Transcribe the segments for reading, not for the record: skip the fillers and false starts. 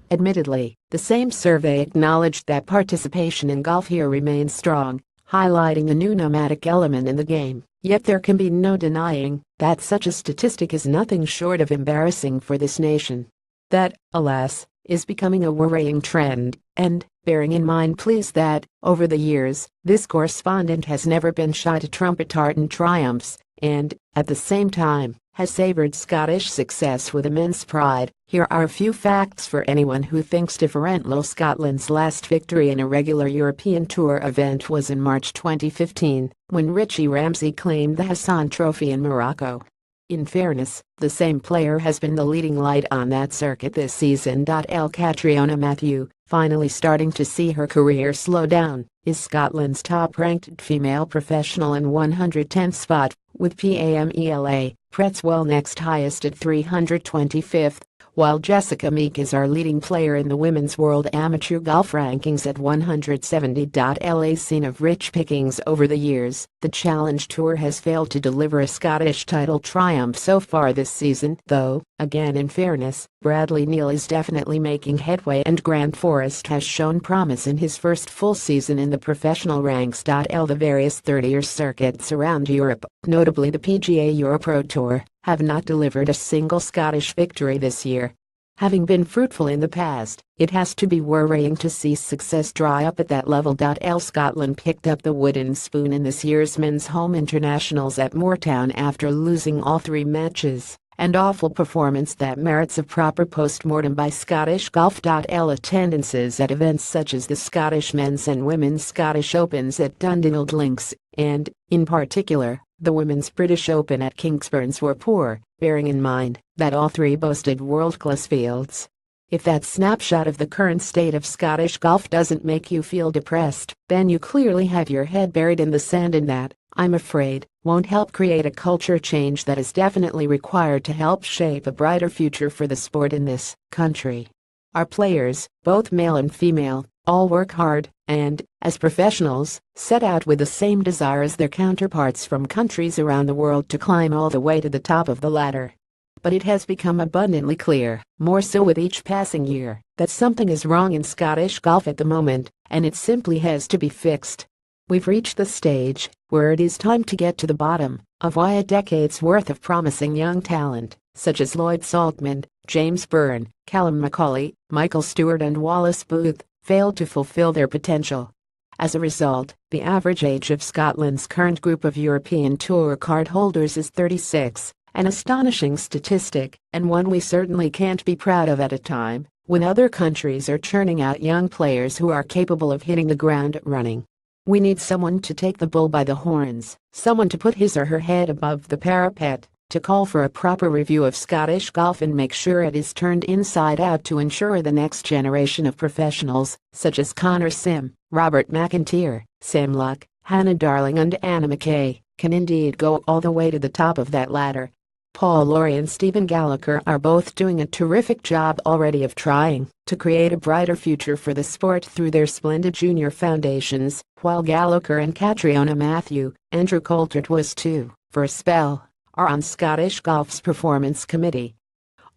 Admittedly, the same survey acknowledged that participation in golf here remains strong, highlighting the new nomadic element in the game. Yet there can be no denying that such a statistic is nothing short of embarrassing for this nation. That, alas, is becoming a worrying trend, and, bearing in mind please that, over the years, this correspondent has never been shy to trumpet tartan triumphs, and, at the same time, has savored Scottish success with immense pride. Here are a few facts for anyone who thinks differently. Scotland's last victory in a regular European Tour event was in March 2015, when Richie Ramsey claimed the Hassan Trophy in Morocco. In fairness, the same player has been the leading light on that circuit this season. Catriona Matthew, finally starting to see her career slow down, is Scotland's top-ranked female professional in 110th spot, with Pamela Pretzel next highest at 325th, while Jessica Meek is our leading player in the Women's World Amateur Golf Rankings at 170. La scene of rich pickings over the years, the Challenge Tour has failed to deliver a Scottish title triumph so far this season, though, again in fairness, Bradley Neal is definitely making headway and Grant Forrest has shown promise in his first full season in the professional ranks. The various 30-year circuits around Europe, notably the PGA Europro Tour, have not delivered a single Scottish victory this year. Having been fruitful in the past, it has to be worrying to see success dry up at that level. Scotland picked up the wooden spoon in this year's men's home internationals at Moortown after losing all 3 matches, an awful performance that merits a proper post-mortem by Scottish golf. Attendances at events such as the Scottish Men's and Women's Scottish Opens at Dundonald Links, and, in particular, the Women's British Open at Kingsburns were poor, bearing in mind that all 3 boasted world-class fields. If that snapshot of the current state of Scottish golf doesn't make you feel depressed, then you clearly have your head buried in the sand, and that, I'm afraid, won't help create a culture change that is definitely required to help shape a brighter future for the sport in this country. Our players, both male and female, all work hard, and, as professionals, set out with the same desire as their counterparts from countries around the world to climb all the way to the top of the ladder. But it has become abundantly clear, more so with each passing year, that something is wrong in Scottish golf at the moment, and it simply has to be fixed. We've reached the stage where it is time to get to the bottom of why a decade's worth of promising young talent, such as Lloyd Saltman, James Byrne, Callum McCauley, Michael Stewart and Wallace Booth, failed to fulfill their potential. As a result, the average age of Scotland's current group of European Tour card holders is 36, an astonishing statistic, and one we certainly can't be proud of at a time when other countries are churning out young players who are capable of hitting the ground running. We need someone to take the bull by the horns, someone to put his or her head above the parapet, to call for a proper review of Scottish golf and make sure it is turned inside out to ensure the next generation of professionals, such as Connor Sim, Robert McIntyre, Sam Luck, Hannah Darling and Anna McKay, can indeed go all the way to the top of that ladder. Paul Lawrie and Stephen Gallagher are both doing a terrific job already of trying to create a brighter future for the sport through their splendid junior foundations, while Gallagher and Catriona Matthew, Andrew Coulthard was too, for a spell, are on Scottish Golf's Performance Committee.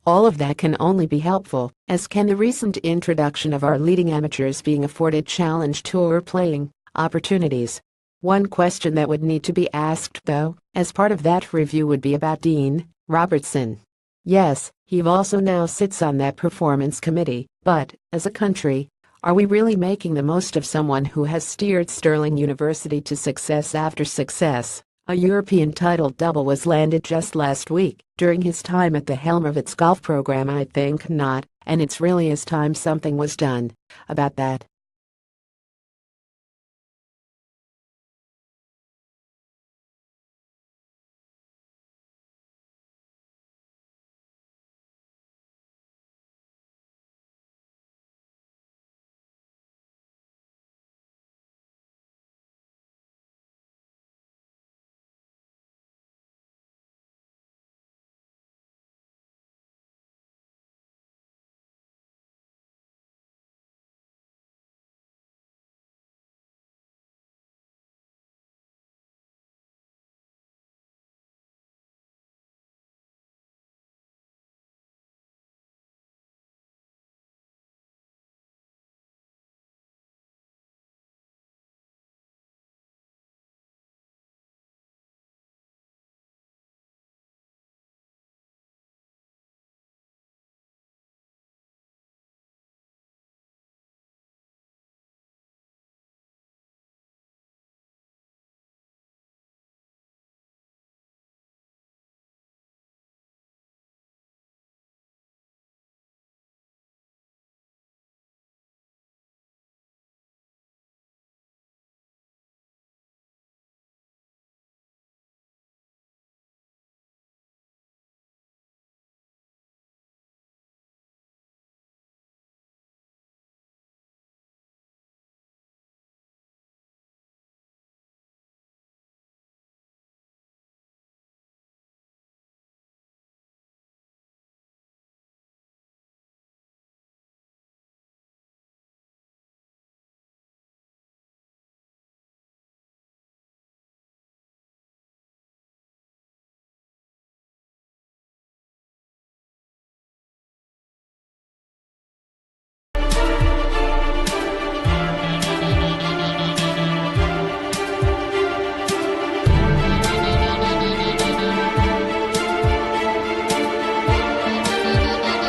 All of that can only be helpful, as can the recent introduction of our leading amateurs being afforded Challenge Tour playing opportunities. One question that would need to be asked, though, as part of that review would be about Dean Robertson. Yes, he also now sits on that performance committee, but, as a country, are we really making the most of someone who has steered Stirling University to success after success? A European title double was landed just last week during his time at the helm of its golf program. I think not, and it's really time something was done about that.